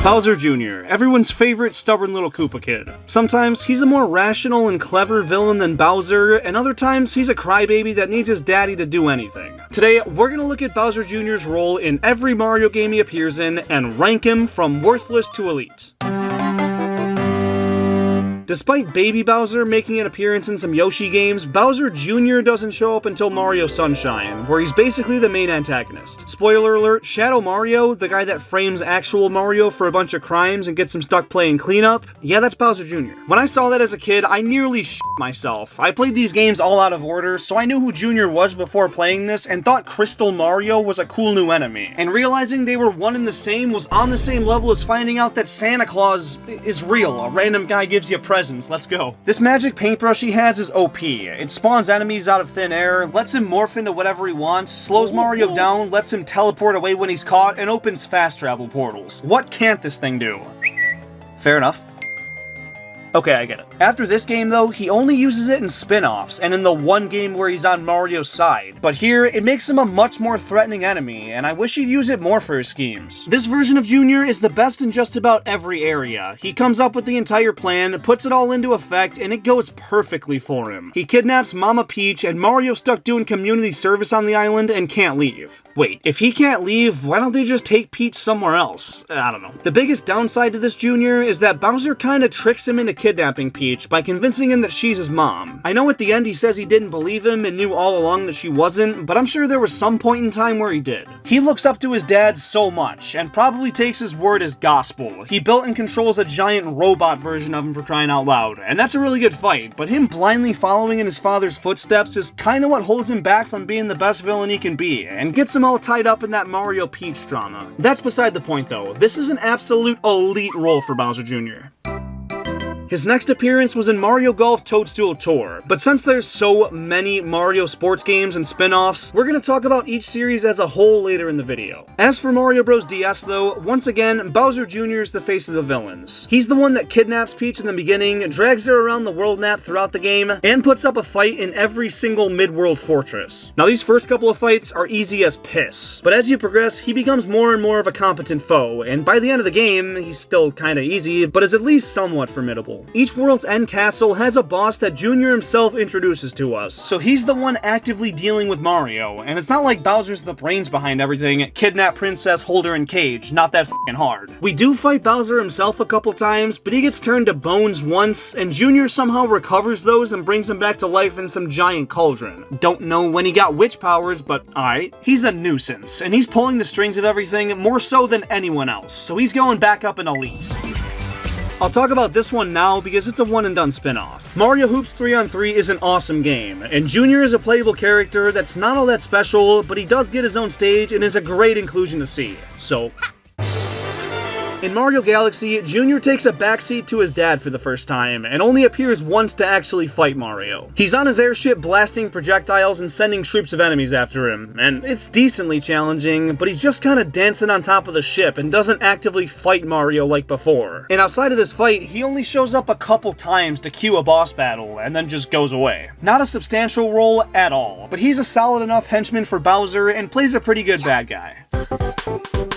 Bowser Jr., everyone's favorite stubborn little Koopa kid. Sometimes he's a more rational and clever villain than Bowser, and other times he's a crybaby that needs his daddy to do anything. Today, we're gonna look at Bowser Jr.'s role in every Mario game he appears in and rank him from worthless to elite. Despite Baby Bowser making an appearance in some Yoshi games, Bowser Jr. doesn't show up until Mario Sunshine, where he's basically the main antagonist. Spoiler alert, Shadow Mario, the guy that frames actual Mario for a bunch of crimes and gets him stuck playing cleanup, yeah, that's Bowser Jr. When I saw that as a kid, I nearly shit myself. I played these games all out of order, so I knew who Jr. was before playing this and thought Crystal Mario was a cool new enemy. And realizing they were one and the same was on the same level as finding out that Santa Claus is real. A random guy gives you a present. Let's go. This magic paintbrush he has is OP. It spawns enemies out of thin air, lets him morph into whatever he wants, slows Mario down, lets him teleport away when he's caught, and opens fast travel portals. What can't this thing do? Fair enough. Okay, I get it. After this game though, he only uses it in spin-offs, and in the one game where he's on Mario's side. But here, it makes him a much more threatening enemy, and I wish he'd use it more for his schemes. This version of Jr. is the best in just about every area. He comes up with the entire plan, puts it all into effect, and it goes perfectly for him. He kidnaps Mama Peach, and Mario's stuck doing community service on the island and can't leave. Wait, if he can't leave, why don't they just take Peach somewhere else? I don't know. The biggest downside to this Jr. is that Bowser kinda tricks him into kidnapping Peach by convincing him that she's his mom. I know at the end he says he didn't believe him and knew all along that she wasn't, but I'm sure there was some point in time where he did. He looks up to his dad so much, and probably takes his word as gospel. He built and controls a giant robot version of him for crying out loud, and that's a really good fight, but him blindly following in his father's footsteps is kinda what holds him back from being the best villain he can be, and gets him all tied up in that Mario Peach drama. That's beside the point though. This is an absolute elite role for Bowser Jr. His next appearance was in Mario Golf Toadstool Tour, but since there's so many Mario sports games and spin-offs, we're gonna talk about each series as a whole later in the video. As for Mario Bros. DS though, once again, Bowser Jr. is the face of the villains. He's the one that kidnaps Peach in the beginning, drags her around the world map throughout the game, and puts up a fight in every single mid-world fortress. Now these first couple of fights are easy as piss, but as you progress, he becomes more and more of a competent foe, and by the end of the game, he's still kinda easy, but is at least somewhat formidable. Each world's end castle has a boss that Jr. himself introduces to us, so he's the one actively dealing with Mario, and it's not like Bowser's the brains behind everything, kidnap Princess, hold her in cage, not that f***ing hard. We do fight Bowser himself a couple times, but he gets turned to bones once, and Jr. somehow recovers those and brings him back to life in some giant cauldron. Don't know when he got which powers, but alright. He's a nuisance, and he's pulling the strings of everything more so than anyone else, so he's going back up in elite. I'll talk about this one now because it's a one-and-done spin-off. Mario Hoops 3-on-3 is an awesome game, and Jr. is a playable character that's not all that special, but he does get his own stage and is a great inclusion to see, so... In Mario Galaxy, Jr. takes a backseat to his dad for the first time, and only appears once to actually fight Mario. He's on his airship blasting projectiles and sending troops of enemies after him, and it's decently challenging, but he's just kinda dancing on top of the ship and doesn't actively fight Mario like before. And outside of this fight, he only shows up a couple times to cue a boss battle, and then just goes away. Not a substantial role at all, but he's a solid enough henchman for Bowser and plays a pretty good bad guy.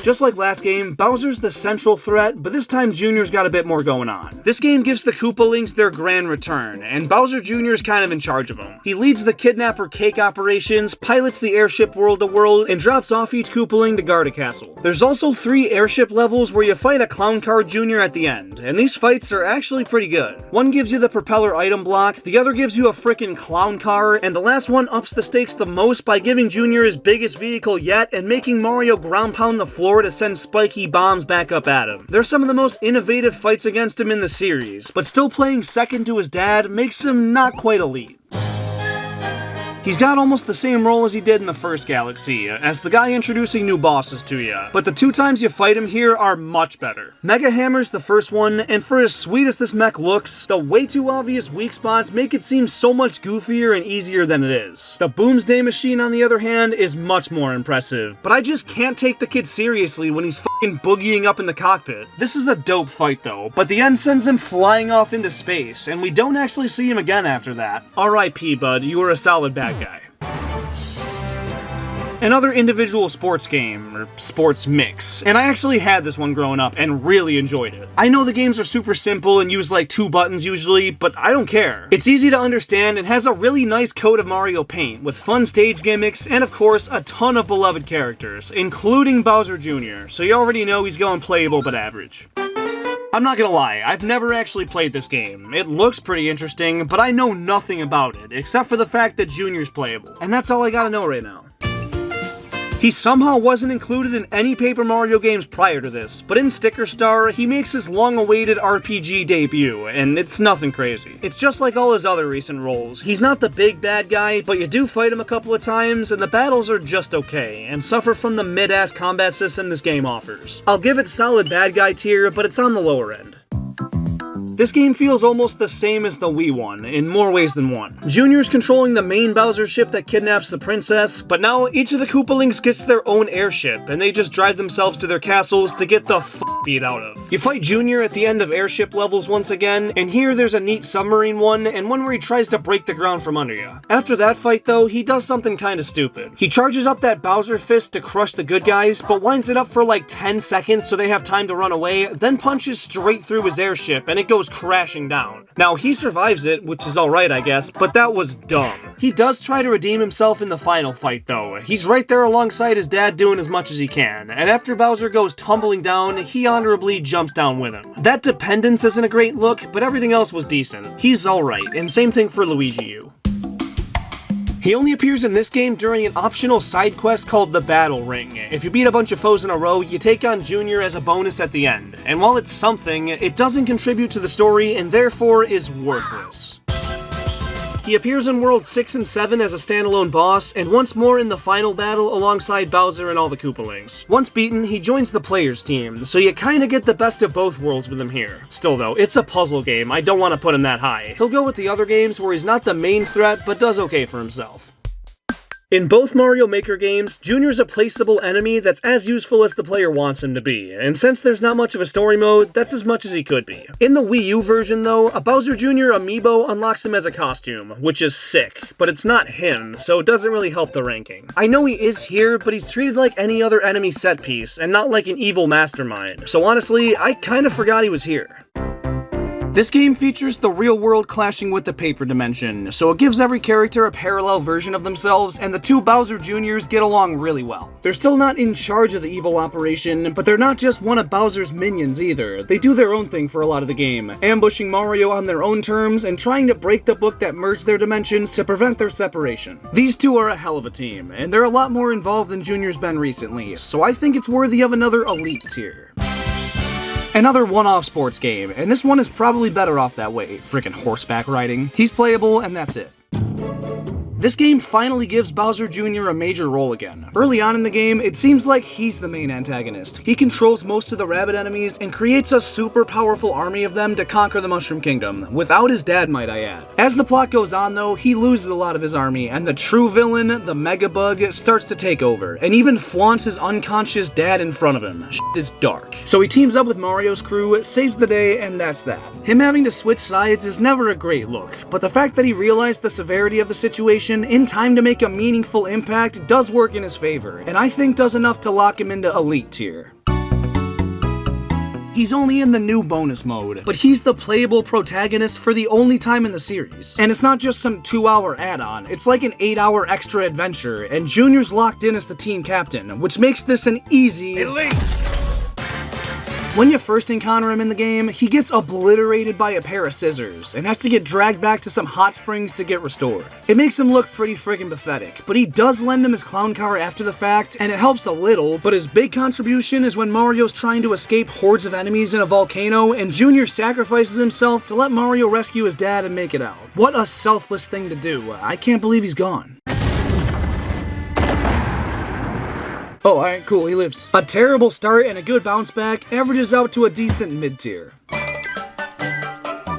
Just like last game, Bowser's the central threat, but this time Jr.'s got a bit more going on. This game gives the Koopalings their grand return, and Bowser Jr. is kind of in charge of them. He leads the kidnapper cake operations, pilots the airship world to world, and drops off each Koopaling to guard a castle. There's also 3 airship levels where you fight a Clown Car Jr. at the end, and these fights are actually pretty good. One gives you the propeller item block, the other gives you a frickin' clown car, and the last one ups the stakes the most by giving Jr. his biggest vehicle yet and making Mario ground pound the floor to send spiky bombs back up at him. They're some of the most innovative fights against him in the series, but still playing second to his dad makes him not quite elite. He's got almost the same role as he did in the first Galaxy, as the guy introducing new bosses to you, but the 2 times you fight him here are much better. Mega Hammer's the first one, and for as sweet as this mech looks, the way too obvious weak spots make it seem so much goofier and easier than it is. The Boomsday Machine, on the other hand, is much more impressive, but I just can't take the kid seriously when he's f***ing boogieing up in the cockpit. This is a dope fight though, but the end sends him flying off into space, and we don't actually see him again after that. R.I.P. bud, you were a solid bad guy. another individual sports game, or sports mix, and I actually had this one growing up and really enjoyed it. I know the games are super simple and use like 2 buttons usually, but I don't care. It's easy to understand and has a really nice coat of Mario paint, with fun stage gimmicks, and of course, a ton of beloved characters, including Bowser Jr., so you already know he's going playable but average. I'm not gonna lie, I've never actually played this game. It looks pretty interesting, but I know nothing about it, except for the fact that Junior's playable. And that's all I gotta know right now. He somehow wasn't included in any Paper Mario games prior to this, but in Sticker Star, he makes his long-awaited RPG debut, and it's nothing crazy. It's just like all his other recent roles. He's not the big bad guy, but you do fight him a couple of times, and the battles are just okay, and suffer from the mid-ass combat system this game offers. I'll give it solid bad guy tier, but it's on the lower end. This game feels almost the same as the Wii one, in more ways than one. Junior's controlling the main Bowser ship that kidnaps the princess, but now each of the Koopalings gets their own airship, and they just drive themselves to their castles to get the beat out of. You fight Junior at the end of airship levels once again, and here there's a neat submarine one, and one where he tries to break the ground from under you. After that fight though, he does something kinda stupid. He charges up that Bowser fist to crush the good guys, but winds it up for like 10 seconds so they have time to run away, then punches straight through his airship, and it goes crashing down. Now, he survives it, which is alright I guess, but that was dumb. He does try to redeem himself in the final fight though. He's right there alongside his dad doing as much as he can, and after Bowser goes tumbling down, he honorably jumps down with him. That dependence isn't a great look, but everything else was decent. He's alright, and same thing for Luigi U. He only appears in this game during an optional side quest called the Battle Ring. If you beat a bunch of foes in a row, you take on Junior as a bonus at the end. And while it's something, it doesn't contribute to the story and therefore is worthless. He appears in World 6 and 7 as a standalone boss, and once more in the final battle alongside Bowser and all the Koopalings. Once beaten, he joins the players team, so you kinda get the best of both worlds with him here. Still though, it's a puzzle game, I don't want to put him that high. He'll go with the other games where he's not the main threat, but does okay for himself. In both Mario Maker games, Junior's a placeable enemy that's as useful as the player wants him to be, and since there's not much of a story mode, that's as much as he could be. In the Wii U version though, a Bowser Jr. amiibo unlocks him as a costume, which is sick, but it's not him, so it doesn't really help the ranking. I know he is here, but he's treated like any other enemy set piece, and not like an evil mastermind, so honestly, I kinda forgot he was here. This game features the real world clashing with the paper dimension, so it gives every character a parallel version of themselves, and the two Bowser Juniors get along really well. They're still not in charge of the evil operation, but they're not just one of Bowser's minions either. They do their own thing for a lot of the game, ambushing Mario on their own terms and trying to break the book that merged their dimensions to prevent their separation. These two are a hell of a team, and they're a lot more involved than Junior's been recently, so I think it's worthy of another elite tier. Another one-off sports game, and this one is probably better off that way. Frickin' horseback riding. He's playable, and that's it. This game finally gives Bowser Jr. a major role again. Early on in the game, it seems like he's the main antagonist. He controls most of the rabbit enemies and creates a super powerful army of them to conquer the Mushroom Kingdom, without his dad, might I add. As the plot goes on though, he loses a lot of his army, and the true villain, the Megabug, starts to take over, and even flaunts his unconscious dad in front of him. Shit is dark. So he teams up with Mario's crew, saves the day, and that's that. Him having to switch sides is never a great look, but the fact that he realized the severity of the situation in time to make a meaningful impact does work in his favor, and I think does enough to lock him into elite tier. He's only in the new bonus mode, but he's the playable protagonist for the only time in the series. And it's not just some 2-hour add-on, it's like an 8-hour extra adventure, and Junior's locked in as the team captain, which makes this an easy elite. When you first encounter him in the game, he gets obliterated by a pair of scissors, and has to get dragged back to some hot springs to get restored. It makes him look pretty freaking pathetic, but he does lend him his clown car after the fact, and it helps a little, but his big contribution is when Mario's trying to escape hordes of enemies in a volcano, and Junior sacrifices himself to let Mario rescue his dad and make it out. What a selfless thing to do. I can't believe he's gone. Oh, alright, cool, he lives. A terrible start and a good bounce back averages out to a decent mid-tier.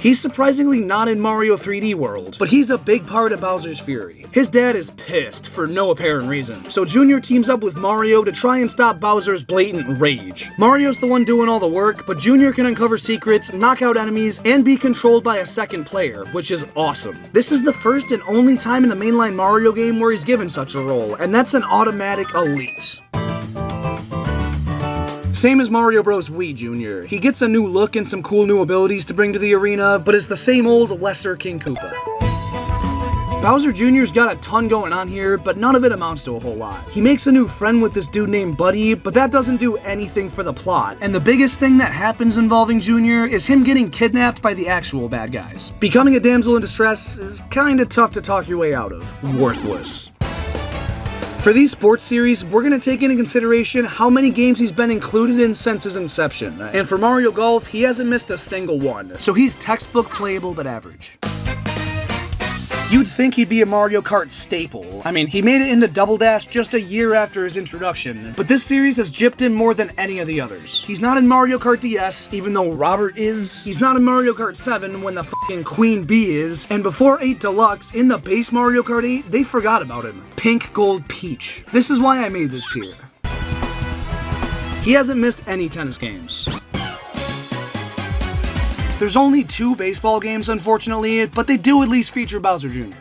He's surprisingly not in Mario 3D World, but he's a big part of Bowser's Fury. His dad is pissed for no apparent reason, so Junior teams up with Mario to try and stop Bowser's blatant rage. Mario's the one doing all the work, but Junior can uncover secrets, knock out enemies, and be controlled by a second player, which is awesome. This is the first and only time in a mainline Mario game where he's given such a role, and that's an automatic elite. Same as Mario Bros. Wii Jr. He gets a new look and some cool new abilities to bring to the arena, but is the same old, lesser King Koopa. Bowser Jr.'s got a ton going on here, but none of it amounts to a whole lot. He makes a new friend with this dude named Buddy, but that doesn't do anything for the plot, and the biggest thing that happens involving Jr. is him getting kidnapped by the actual bad guys. Becoming a damsel in distress is kinda tough to talk your way out of. Worthless. For these sports series, we're going to take into consideration how many games he's been included in since his inception, and for Mario Golf, he hasn't missed a single one, so he's textbook playable but average. You'd think he'd be a Mario Kart staple. I mean, he made it into Double Dash just a year after his introduction, but this series has gypped him more than any of the others. He's not in Mario Kart DS, even though Robert is. He's not in Mario Kart 7 when the fucking Queen Bee is, and before 8 Deluxe, in the base Mario Kart 8, they forgot about him. Pink, Gold, Peach. This is why I made this tier. He hasn't missed any tennis games. There's only 2 baseball games, unfortunately, but they do at least feature Bowser Jr.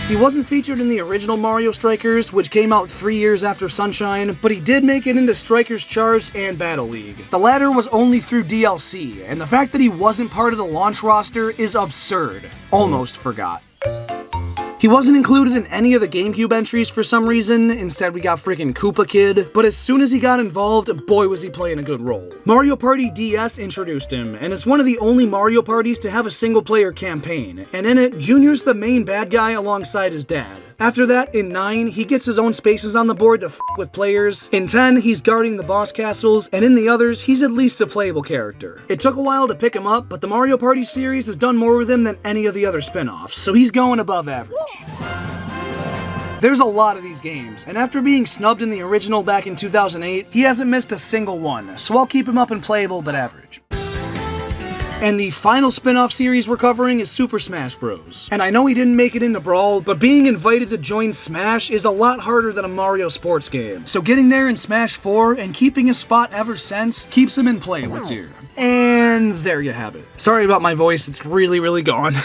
He wasn't featured in the original Mario Strikers, which came out 3 years after Sunshine, but he did make it into Strikers Charged and Battle League. The latter was only through DLC, and the fact that he wasn't part of the launch roster is absurd. Almost forgot. He wasn't included in any of the GameCube entries for some reason, instead we got freaking Koopa Kid, but as soon as he got involved, boy was he playing a good role. Mario Party DS introduced him, and it's one of the only Mario parties to have a single-player campaign, and in it, Junior's the main bad guy alongside his dad. After that, in 9, he gets his own spaces on the board to f with players. In 10, he's guarding the boss castles, and in the others, he's at least a playable character. It took a while to pick him up, but the Mario Party series has done more with him than any of the other spin-offs, so he's going above average. There's a lot of these games, and after being snubbed in the original back in 2008, he hasn't missed a single one, so I'll keep him up in playable but average. And the final spin-off series we're covering is Super Smash Bros. And I know he didn't make it into Brawl, but being invited to join Smash is a lot harder than a Mario sports game. So getting there in Smash 4 and keeping his spot ever since keeps him in playable tier. And there you have it. Sorry about my voice, it's really gone.